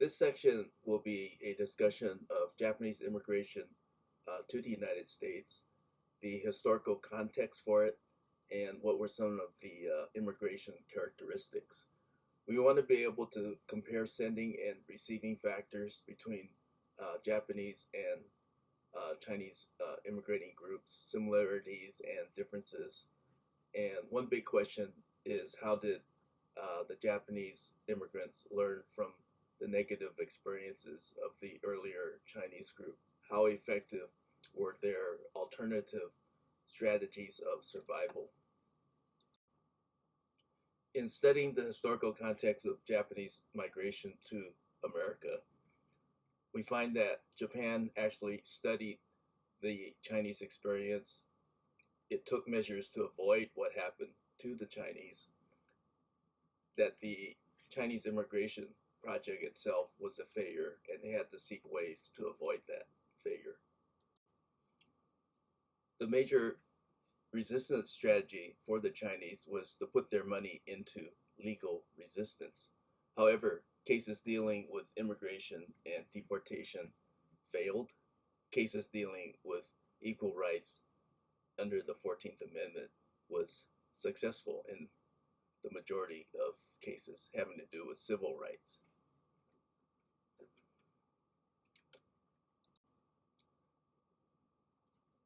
This section will be a discussion of Japanese immigration to the United States, the historical context for it, and what were some of the immigration characteristics. We want to be able to compare sending and receiving factors between Japanese and Chinese immigrating groups, similarities and differences. And one big question is, how did the Japanese immigrants learn from the negative experiences of the earlier Chinese group? How effective were their alternative strategies of survival? In studying the historical context of Japanese migration to America, we find that Japan actually studied the Chinese experience. It took measures to avoid what happened to the Chinese, that the Chinese immigration project itself was a failure, and they had to seek ways to avoid that failure. The major resistance strategy for the Chinese was to put their money into legal resistance. However, cases dealing with immigration and deportation failed. Cases dealing with equal rights under the 14th Amendment was successful in the majority of cases having to do with civil rights.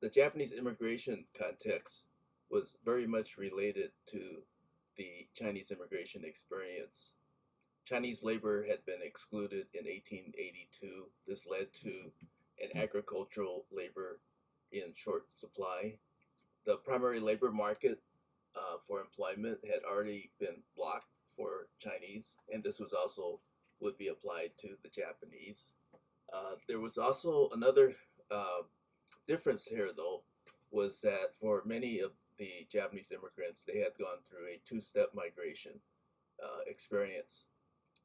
The Japanese immigration context was very much related to the Chinese immigration experience. Chinese labor had been excluded in 1882. This led to an agricultural labor in short supply. The primary labor market for employment had already been blocked for Chinese, and this was also would be applied to the Japanese. There was also another difference here, though, was that for many of the Japanese immigrants, they had gone through a two-step migration experience,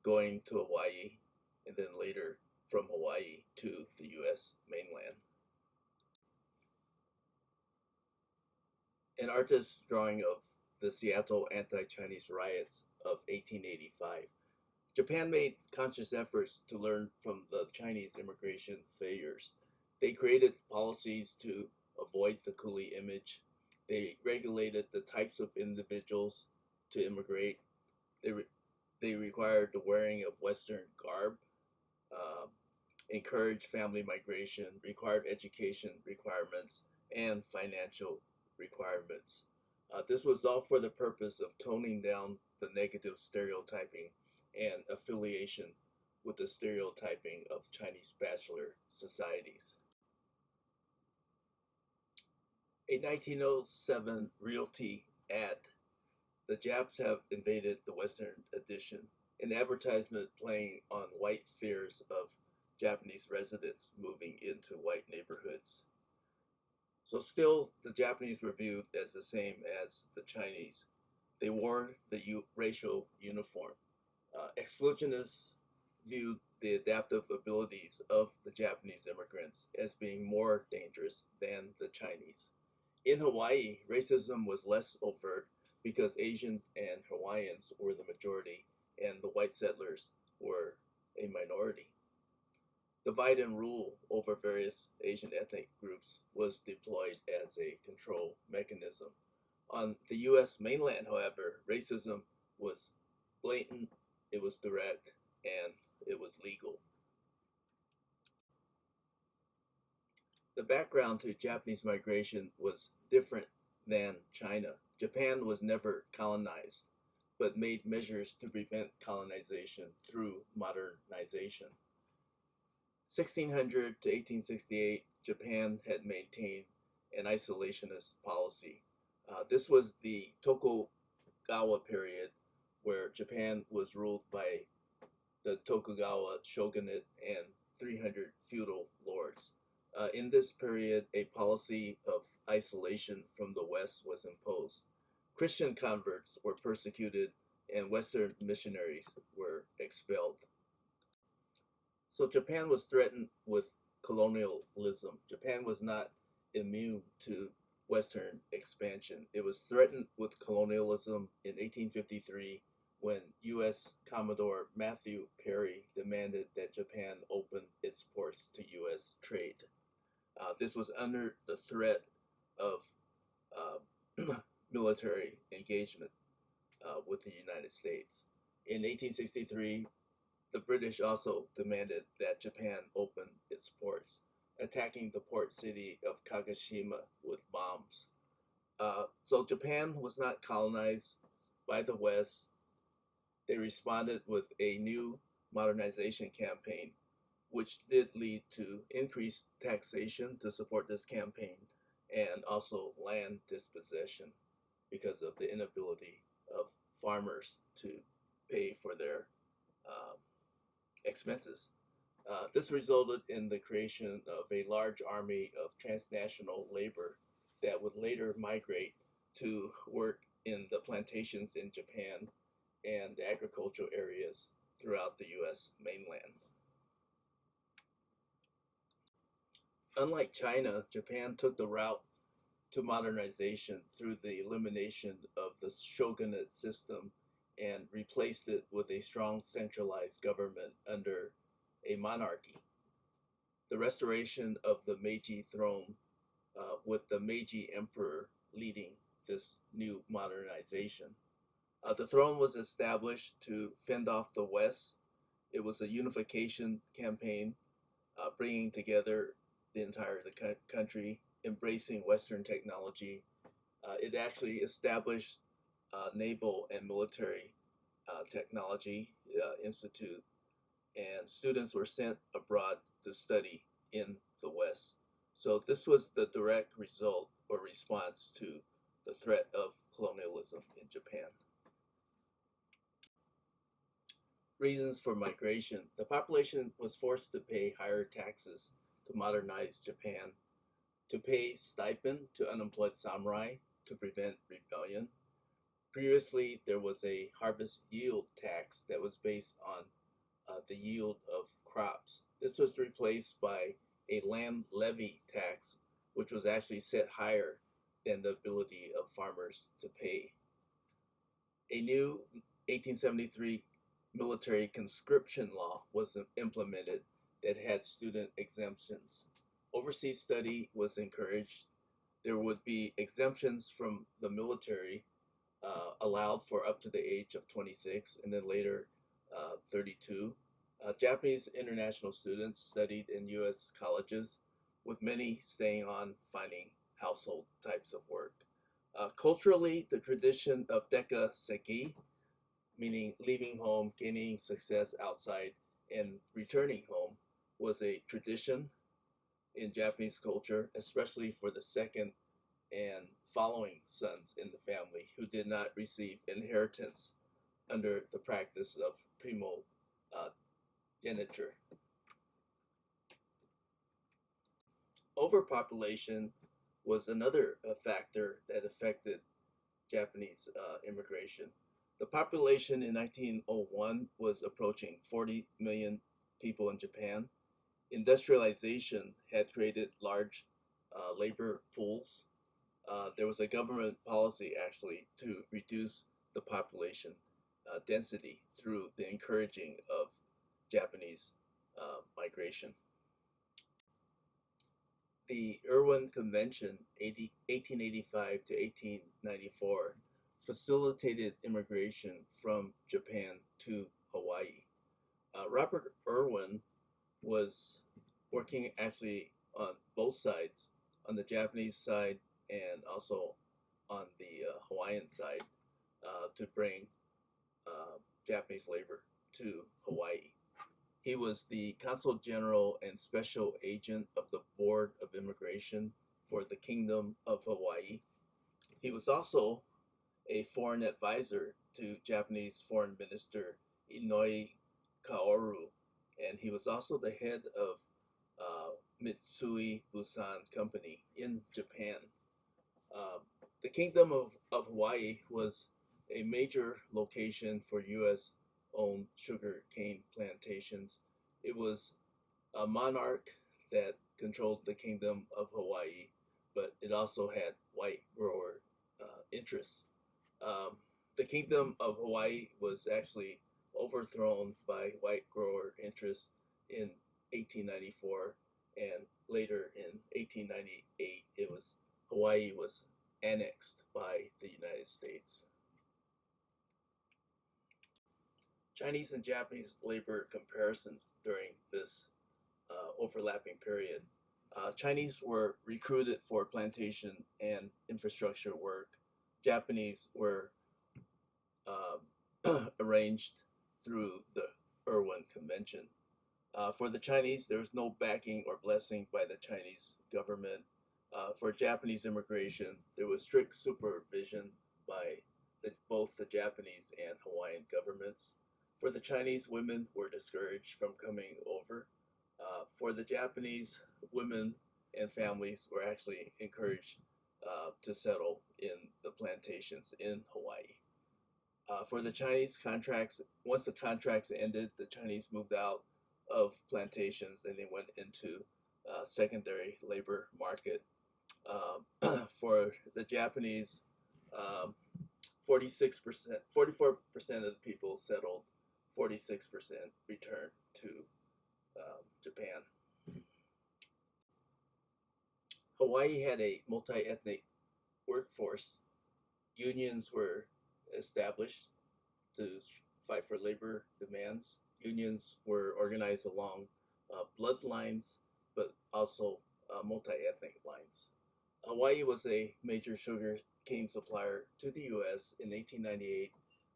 going to Hawaii and then later from Hawaii to the U.S. mainland. An artist's drawing of the Seattle anti-Chinese riots of 1885. Japan made conscious efforts to learn from the Chinese immigration failures. They created policies to avoid the coolie image. They regulated the types of individuals to immigrate. They required the wearing of Western garb, encouraged family migration, required education requirements, and financial requirements. This was all for the purpose of toning down the negative stereotyping and affiliation with the stereotyping of Chinese bachelor societies. A 1907 Realty ad. The Japs have invaded the Western edition, an advertisement playing on white fears of Japanese residents moving into white neighborhoods. So still, the Japanese were viewed as the same as the Chinese. They wore the racial uniform. Exclusionists viewed the adaptive abilities of the Japanese immigrants as being more dangerous than the Chinese. In Hawaii, racism was less overt because Asians and Hawaiians were the majority and the white settlers were a minority. Divide and rule over various Asian ethnic groups was deployed as a control mechanism. On the U.S. mainland, however, racism was blatant, it was direct, and it was legal. The background to Japanese migration was different than China. Japan was never colonized, but made measures to prevent colonization through modernization. 1600 to 1868, Japan had maintained an isolationist policy. This was the Tokugawa period, where Japan was ruled by the Tokugawa shogunate and 300 feudal lords. In this period, a policy of isolation from the West was imposed. Christian converts were persecuted and Western missionaries were expelled. So Japan was threatened with colonialism. Japan was not immune to Western expansion. It was threatened with colonialism in 1853 when U.S. Commodore Matthew Perry demanded that Japan open its ports to U.S. trade. This was under the threat of military engagement with the United States. In 1863, the British also demanded that Japan open its ports, attacking the port city of Kagoshima with bombs. So Japan was not colonized by the West. They responded with a new modernization campaign, which did lead to increased taxation to support this campaign and also land dispossession because of the inability of farmers to pay for their expenses. This resulted in the creation of a large army of transnational labor that would later migrate to work in the plantations in Japan and the agricultural areas throughout the U.S. mainland. Unlike China, Japan took the route to modernization through the elimination of the shogunate system and replaced it with a strong centralized government under a monarchy. The restoration of the Meiji throne, with the Meiji emperor leading this new modernization. The throne was established to fend off the West. It was a unification campaign, bringing together the entire country, embracing Western technology. It actually established naval and military technology institute, and students were sent abroad to study in the West. So this was the direct result or response to the threat of colonialism in Japan. Reasons for migration. The population was forced to pay higher taxes to modernize Japan, to pay stipend to unemployed samurai to prevent rebellion. Previously, there was a harvest yield tax that was based on the yield of crops. This was replaced by a land levy tax, which was actually set higher than the ability of farmers to pay. A new 1873 military conscription law was implemented that had student exemptions. Overseas study was encouraged. There would be exemptions from the military allowed for up to the age of 26 and then later 32. Japanese international students studied in U.S. colleges, with many staying on finding household types of work. Culturally, the tradition of deka seki, meaning leaving home, gaining success outside, and returning home, was a tradition in Japanese culture, especially for the second and following sons in the family who did not receive inheritance under the practice of primogeniture. Overpopulation was another factor that affected Japanese immigration. The population in 1901 was approaching 40 million people in Japan. Industrialization had created large labor pools. There was a government policy actually to reduce the population density through the encouraging of Japanese migration. The Irwin Convention, 1885 to 1894, facilitated immigration from Japan to Hawaii. Robert Irwin was working actually on both sides, on the Japanese side and also on the Hawaiian side, to bring Japanese labor to Hawaii. He was the Consul General and Special Agent of the Board of Immigration for the Kingdom of Hawaii. He was also a foreign advisor to Japanese Foreign Minister Inoue Kaoru, and he was also the head of Mitsui Bussan Company in Japan. The Kingdom of Hawaii was a major location for U.S.-owned sugar cane plantations. It was a monarch that controlled the Kingdom of Hawaii, but it also had white grower interests. The kingdom of Hawaii was actually overthrown by white grower interests in 1894, and later in 1898, Hawaii was annexed by the United States. Chinese and Japanese labor comparisons during this overlapping period. Chinese were recruited for plantation and infrastructure work. Japanese were arranged through the Irwin Convention. For the Chinese, there was no backing or blessing by the Chinese government. For Japanese immigration, there was strict supervision by both the Japanese and Hawaiian governments. For the Chinese, women were discouraged from coming over. For the Japanese, women and families were actually encouraged to settle in the plantations in Hawaii. For the Chinese contracts, once the contracts ended, the Chinese moved out of plantations and they went into secondary labor market. For the Japanese, 46%, 44% of the people settled, 46% returned to Japan. Hawaii had a multi-ethnic workforce. Unions were established to fight for labor demands. Unions were organized along bloodlines, but also multi-ethnic lines. Hawaii was a major sugar cane supplier to the U.S. In 1898.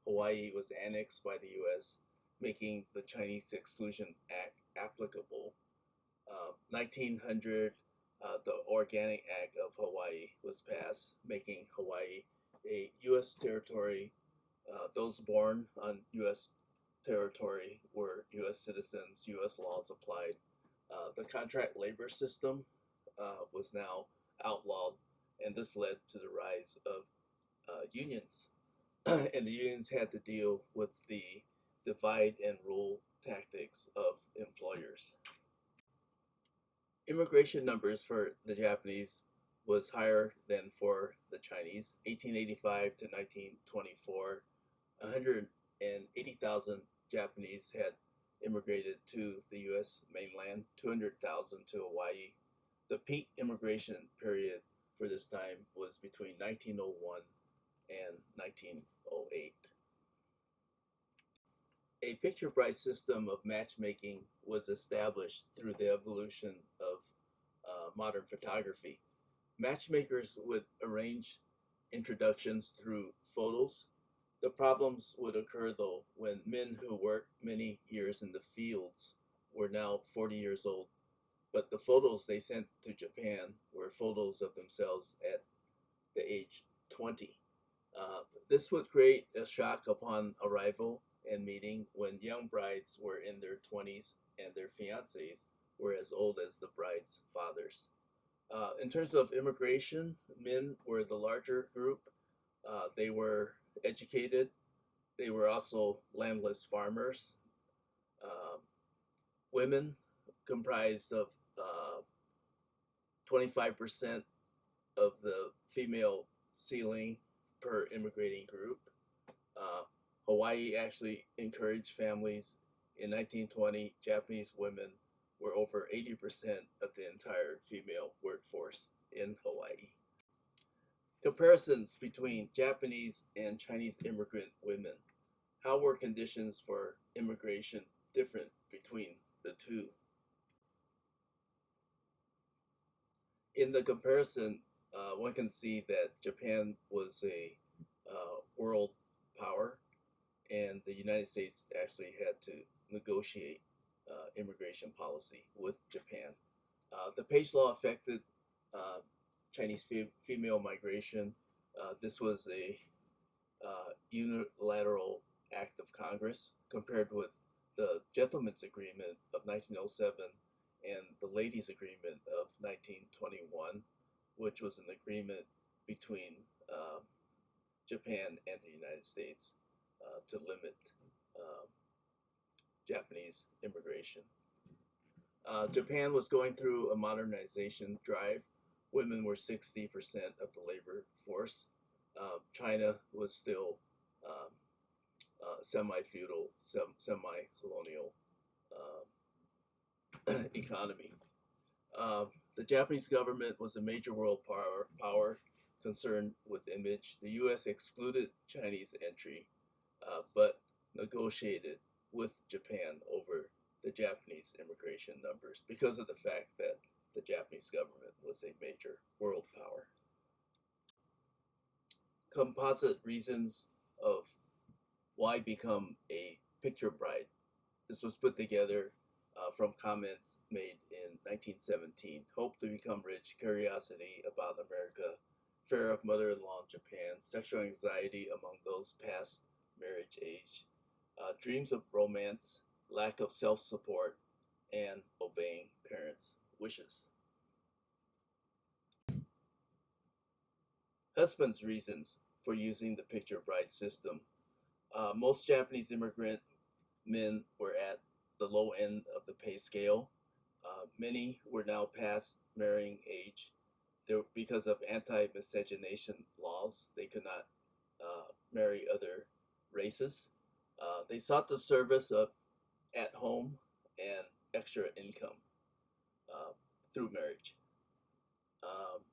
Hawaii was annexed by the U.S., making the Chinese Exclusion Act applicable. 1900, the Organic Act of Hawaii was passed, making Hawaii a U.S. territory. Those born on U.S. territory were U.S. citizens. U.S. laws applied. The contract labor system was now outlawed, and this led to the rise of unions. And the unions had to deal with the divide and rule tactics of employers. Immigration numbers for the Japanese was higher than for the Chinese. 1885 to 1924, 180,000 Japanese had immigrated to the U.S. mainland, 200,000 to Hawaii. The peak immigration period for this time was between 1901 and 1908. A picture price system of matchmaking was established through the evolution of modern photography. Matchmakers would arrange introductions through photos. The problems would occur, though, when men who worked many years in the fields were now 40 years old, but the photos they sent to Japan were photos of themselves at the age 20. This would create a shock upon arrival and meeting when young brides were in their 20s and their fiancés were as old as the bride's fathers. In terms of immigration, men were the larger group. They were educated. They were also landless farmers. Women comprised of 25% of the female ceiling per immigrating group. Hawaii actually encouraged families. In 1920, Japanese women were over 80% of the entire female workforce in Hawaii. Comparisons between Japanese and Chinese immigrant women. How were conditions for immigration different between the two? In the comparison, one can see that Japan was a world power, and the United States actually had to negotiate immigration policy with Japan. The Page Law affected Chinese female migration. This was a unilateral act of Congress compared with the Gentleman's Agreement of 1907 and the Ladies' Agreement of 1921, which was an agreement between Japan and the United States to limit Japanese immigration. Japan was going through a modernization drive. Women were 60% of the labor force. China was still um, semi-feudal, semi-colonial economy. The Japanese government was a major world power concerned with image. The U.S. excluded Chinese entry, but negotiated with Japan over the Japanese immigration numbers because of the fact that the Japanese government was a major world power. Composite reasons of why become a picture bride. This was put together from comments made in 1917. Hope to become rich, curiosity about America, fear of mother-in-law in Japan, sexual anxiety among those past marriage age, dreams of romance, lack of self-support, and obeying parents' wishes. Husband's reasons for using the picture bride system. Most Japanese immigrant men were at the low end of the pay scale. Many were now past marrying age. Because of anti-miscegenation laws, they could not marry other races. They sought the service of at home and extra income through marriage.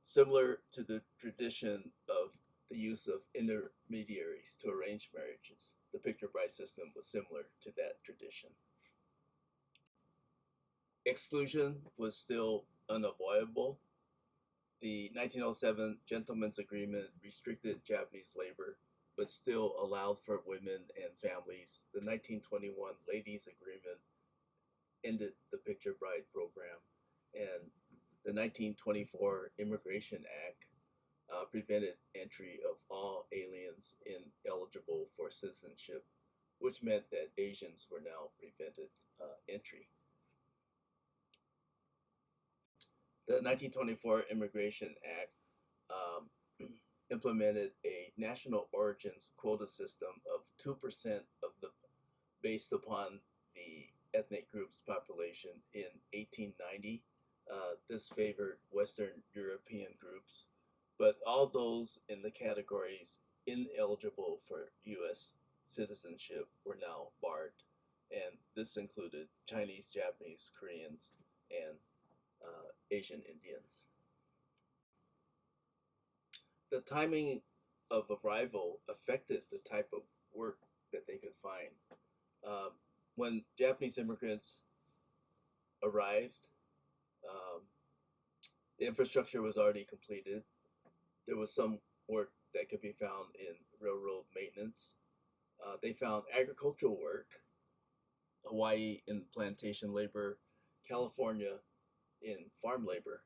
Similar to the tradition of the use of intermediaries to arrange marriages, the picture bride system was similar to that tradition. Exclusion was still unavoidable. The 1907 Gentlemen's Agreement restricted Japanese labor, but still allowed for women and families. The 1921 Ladies' Agreement ended the picture bride program, and the 1924 Immigration Act prevented entry of all aliens ineligible for citizenship, which meant that Asians were now prevented entry. The 1924 Immigration Act implemented a national origins quota system of 2% of the based upon the ethnic group's population in 1890. This favored Western European groups, but all those in the categories ineligible for U.S. citizenship were now barred, and this included Chinese, Japanese, Koreans, and Asian Indians. The timing of arrival affected the type of work that they could find. When Japanese immigrants arrived, the infrastructure was already completed. There was some work that could be found in railroad maintenance. They found agricultural work, Hawaii in plantation labor, California in farm labor.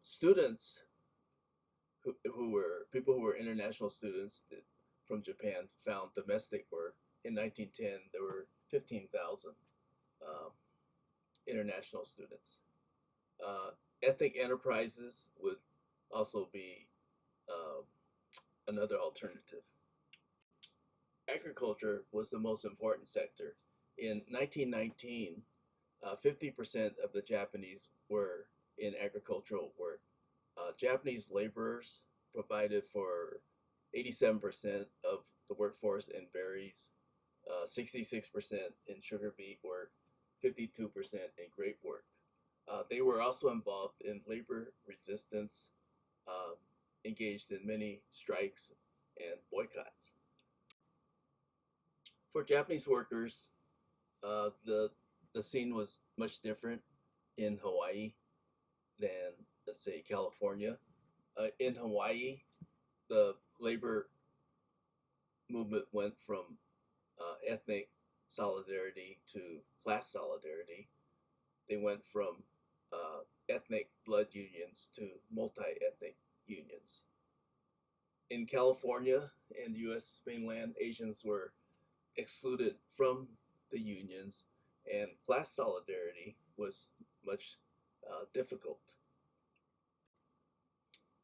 Students who were people who were international students from Japan found domestic work. In 1910, there were 15,000 international students. Ethnic enterprises would also be another alternative. Agriculture was the most important sector. In 1919, 50% of the Japanese were in agricultural work. Japanese laborers provided for 87% of the workforce in berries, 66% in sugar beet work, 52% in grape work. They were also involved in labor resistance, engaged in many strikes and boycotts. For Japanese workers, the scene was much different in Hawaii than, let's say, California. In Hawaii, the labor movement went from ethnic solidarity to class solidarity. They went from ethnic blood unions to multi-ethnic unions. In California and the U.S. mainland, Asians were excluded from the unions, and class solidarity was much difficult.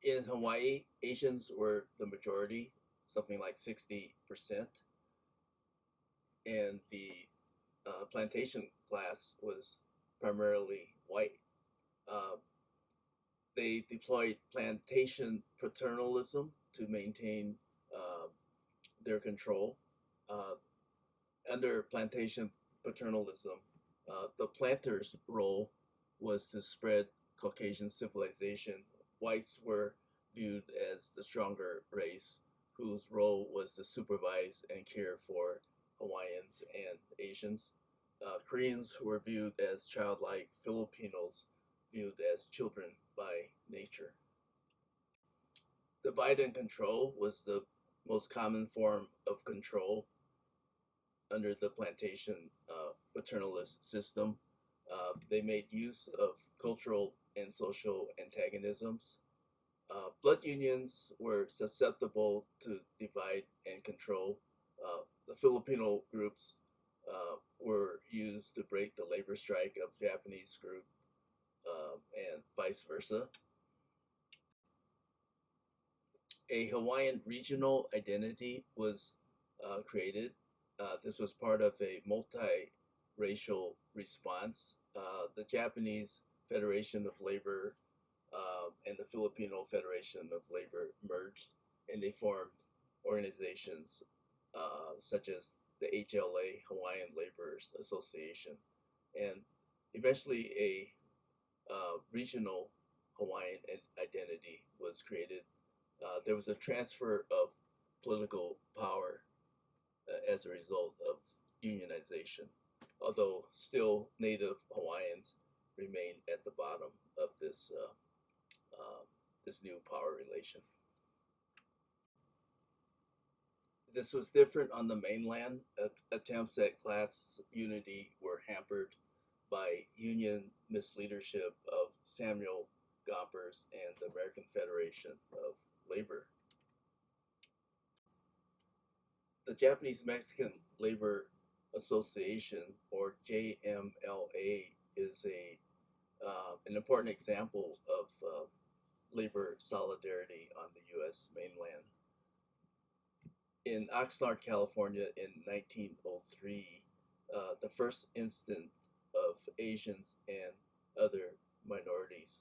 In Hawaii, Asians were the majority, something like 60%, and the plantation class was primarily white. They deployed plantation paternalism to maintain their control. Uh, Under plantation paternalism, the planters' role was to spread Caucasian civilization. Whites were viewed as the stronger race, whose role was to supervise and care for Hawaiians and Asians. Koreans were viewed as childlike, Filipinos viewed as children by nature. Divide and control was the most common form of control under the plantation paternalist system. They made use of cultural and social antagonisms. Blood unions were susceptible to divide and control. The Filipino groups were used to break the labor strike of Japanese group and vice versa. A Hawaiian regional identity was created. This was part of a multi-racial response. The Japanese Federation of Labor and the Filipino Federation of Labor merged, and they formed organizations such as the HLA, Hawaiian Laborers Association, and eventually a regional Hawaiian identity was created. There was a transfer of political power as a result of unionization, although still Native Hawaiians remain at the bottom of this new power relation. This was different on the mainland. Attempts at class unity were hampered by Union misleadership of Samuel Gompers and the American Federation of Labor. The Japanese Mexican Labor Association, or JMLA, is an important example of labor solidarity on the U.S. mainland. In Oxnard, California, in 1903, the first instance of Asians and other minorities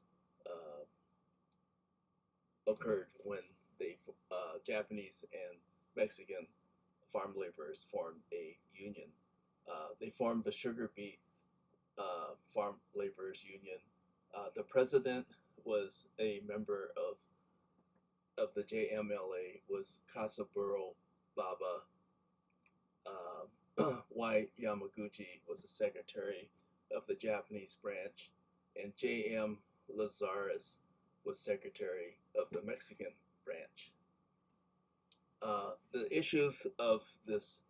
occurred when Japanese and Mexican farm laborers formed a union. They formed the Sugar Beet Farm Laborers Union. The president was a member of the JMLA, was Kasaburo Baba. Y. Yamaguchi was the secretary of the Japanese branch, and J.M. Lazarus was secretary of the Mexican branch. The issues of this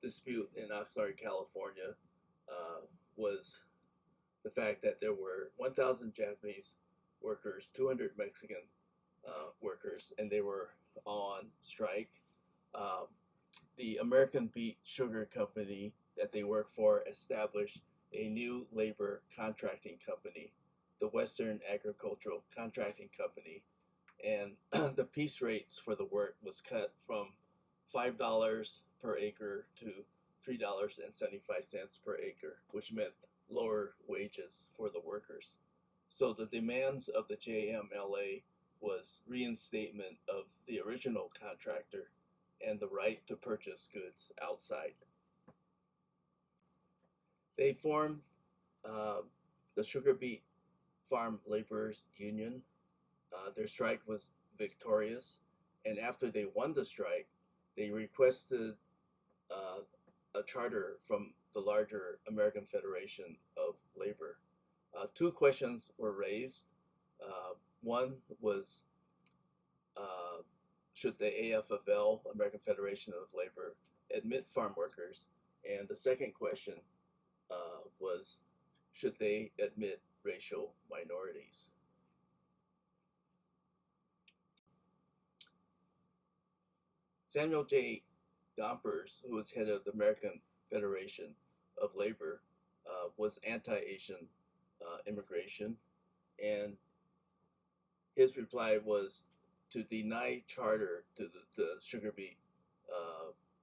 dispute in Oxnard, California, was the fact that there were 1,000 Japanese workers, 200 Mexican workers, and they were all on strike. The American Beet Sugar Company that they worked for established a new labor contracting company, the Western Agricultural Contracting Company, and the piece rates for the work was cut from $5 per acre to $3.75 per acre, which meant lower wages for the workers. So the demands of the JMLA was reinstatement of the original contractor and the right to purchase goods outside. They formed the Sugar Beet Farm Laborers Union. Their strike was victorious, and after they won the strike, they requested a charter from the larger American Federation of Labor. Two questions were raised. One was, should the AFL, American Federation of Labor, admit farm workers? And the second question was, should they admit racial minorities? Samuel J. Gompers, who was head of the American Federation of Labor, was anti-Asian immigration, and his reply was to deny charter to the Sugar Beet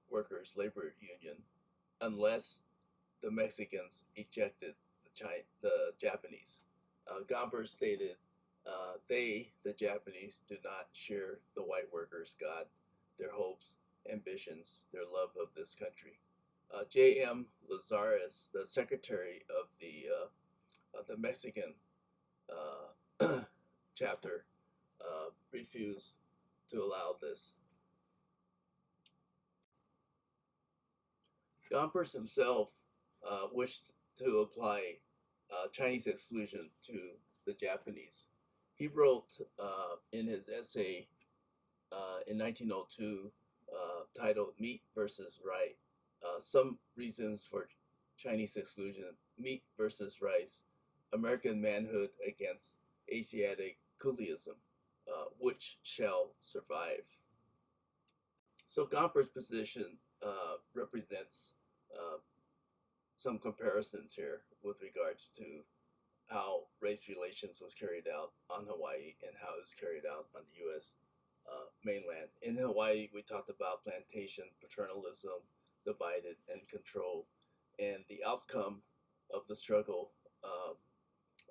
Workers Labor Union unless the Mexicans ejected the Japanese. Gompers stated, they, the Japanese, do not share the white workers' God, their hopes, ambitions, their love of this country. J.M. Lazarus, the secretary of the Mexican chapter, refused to allow this. Gompers himself wished to apply Chinese exclusion to the Japanese. He wrote in his essay in 1902 titled Meat versus Right, some reasons for Chinese exclusion, meat versus rice, American manhood against Asiatic coolieism, which shall survive. So Gomper's position represents some comparisons here with regards to how race relations was carried out on Hawaii and how it was carried out on the U.S. Mainland. In Hawaii, we talked about plantation paternalism, divided and control, and the outcome of the struggle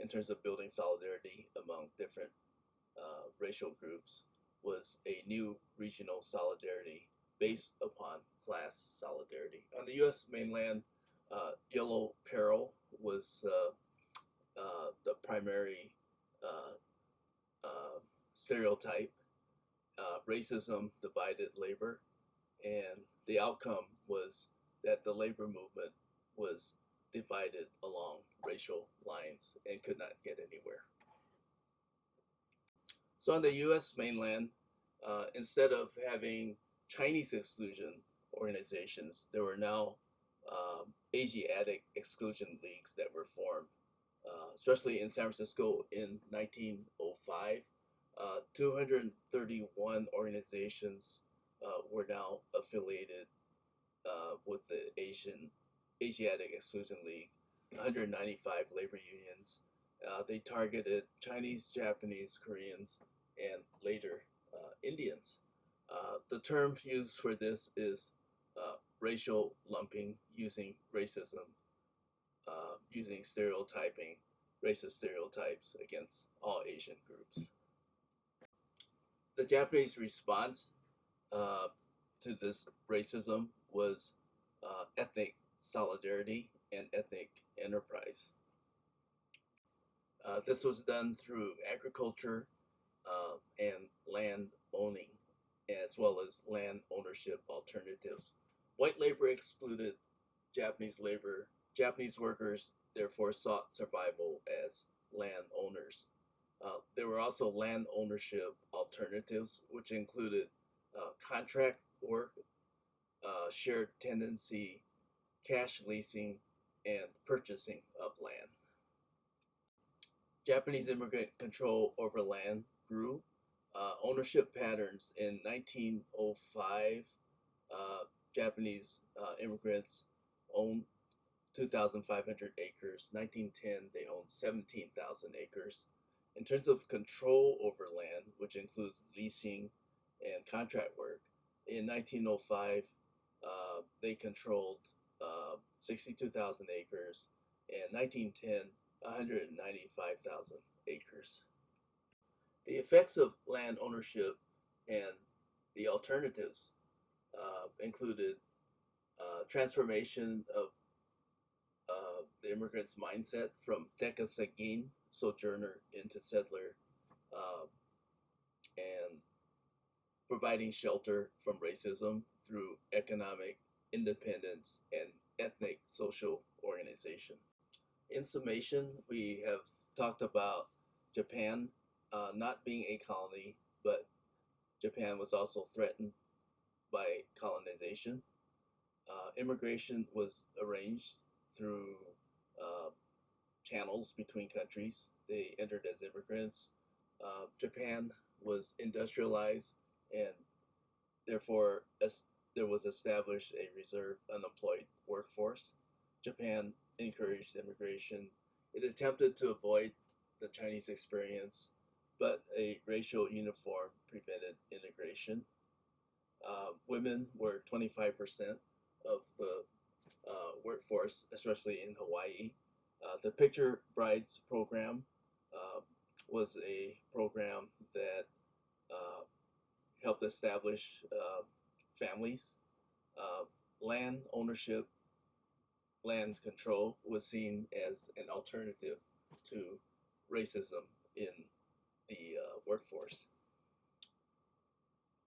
in terms of building solidarity among different racial groups was a new regional solidarity based upon class solidarity. On the U.S. mainland, yellow peril was the primary stereotype. Racism divided labor, and the outcome was that the labor movement was divided along racial lines and could not get anywhere. So on the U.S. mainland, instead of having Chinese exclusion organizations, there were now Asiatic exclusion leagues that were formed, especially in San Francisco in 1905. 231 organizations were now affiliated with the Asiatic Exclusion League, 195 labor unions. They targeted Chinese, Japanese, Koreans, and later Indians. The term used for this is racial lumping, using racism, using stereotyping, racist stereotypes against all Asian groups. The Japanese response to this racism was ethnic solidarity and ethnic enterprise. This was done through agriculture and land owning, as well as land ownership alternatives. White labor excluded Japanese labor. Japanese workers therefore sought survival as land owners. There were also land ownership alternatives, which included contract work, shared tenancy, cash leasing, and purchasing of land. Japanese immigrant control over land grew. Ownership patterns in 1905, Japanese immigrants owned 2,500 acres. 1910, they owned 17,000 acres. In terms of control over land, which includes leasing and contract work, in 1905, they controlled 62,000 acres, and 1910, 195,000 acres. The effects of land ownership and the alternatives included transformation of the immigrant's mindset from dekasegin, sojourner, into settler, and providing shelter from racism through economic independence and ethnic social organization. In summation, we have talked about Japan not being a colony, but Japan was also threatened by colonization. Immigration was arranged through channels between countries. They entered as immigrants. Japan was industrialized, and therefore there was established a reserve unemployed workforce. Japan encouraged immigration. It attempted to avoid the Chinese experience, but a racial uniform prevented integration. Women were 25% of the workforce, especially in Hawaii. The Picture Brides program was a program that helped establish families. Uh, Land ownership, land control was seen as an alternative to racism in the workforce.